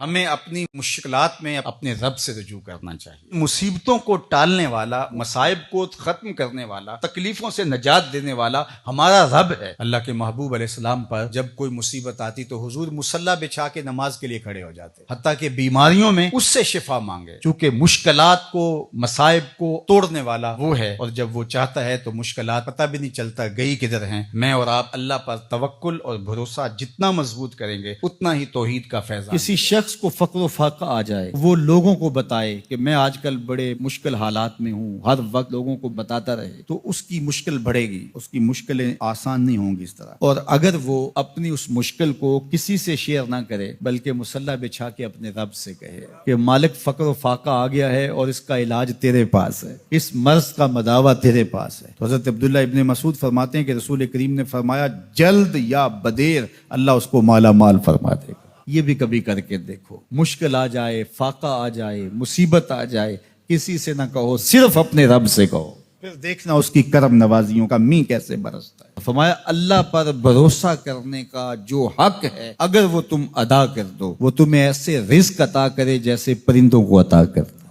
ہمیں اپنی مشکلات میں اپنے رب سے رجوع کرنا چاہیے۔ مصیبتوں کو ٹالنے والا، مصائب کو ختم کرنے والا، تکلیفوں سے نجات دینے والا ہمارا رب ہے۔ اللہ کے محبوب علیہ السلام پر جب کوئی مصیبت آتی تو حضور مصلی بچھا کے نماز کے لیے کھڑے ہو جاتے، حتیٰ کہ بیماریوں میں اس سے شفا مانگے، چونکہ مشکلات کو، مصائب کو توڑنے والا وہ ہے، اور جب وہ چاہتا ہے تو مشکلات پتہ بھی نہیں چلتا گئی کدھر ہیں۔ میں اور آپ اللہ پر توکل اور بھروسہ جتنا مضبوط کریں گے اتنا ہی توحید کا فیضان۔ کسی شخص کو فقر و فاقہ آ جائے، وہ لوگوں کو بتائے کہ میں آج کل بڑے مشکل حالات میں ہوں، ہر وقت لوگوں کو بتاتا رہے تو اس کی مشکل بڑھے گی، اس کی مشکلیں آسان نہیں ہوں گی اس طرح۔ اور اگر وہ اپنی اس مشکل کو کسی سے شیئر نہ کرے بلکہ مصلی بچھا کے اپنے رب سے کہے کہ مالک فقر و فاقہ آ گیا ہے اور اس کا علاج تیرے پاس ہے، اس مرض کا مداوع تیرے پاس ہے۔ تو حضرت عبداللہ ابن مسعود فرماتے ہیں کہ رسول کریم نے فرمایا جلد یا بدیر اللہ اس کو مالا مال فرما دے گا۔ یہ بھی کبھی کر کے دیکھو، مشکل آ جائے، فاقہ آ جائے، مصیبت آ جائے، کسی سے نہ کہو، صرف اپنے رب سے کہو، پھر دیکھنا اس کی کرم نوازیوں کا می کیسے برستا ہے۔ فرمایا اللہ پر بھروسہ کرنے کا جو حق ہے اگر وہ تم ادا کر دو، وہ تمہیں ایسے رزق عطا کرے جیسے پرندوں کو عطا کرتا۔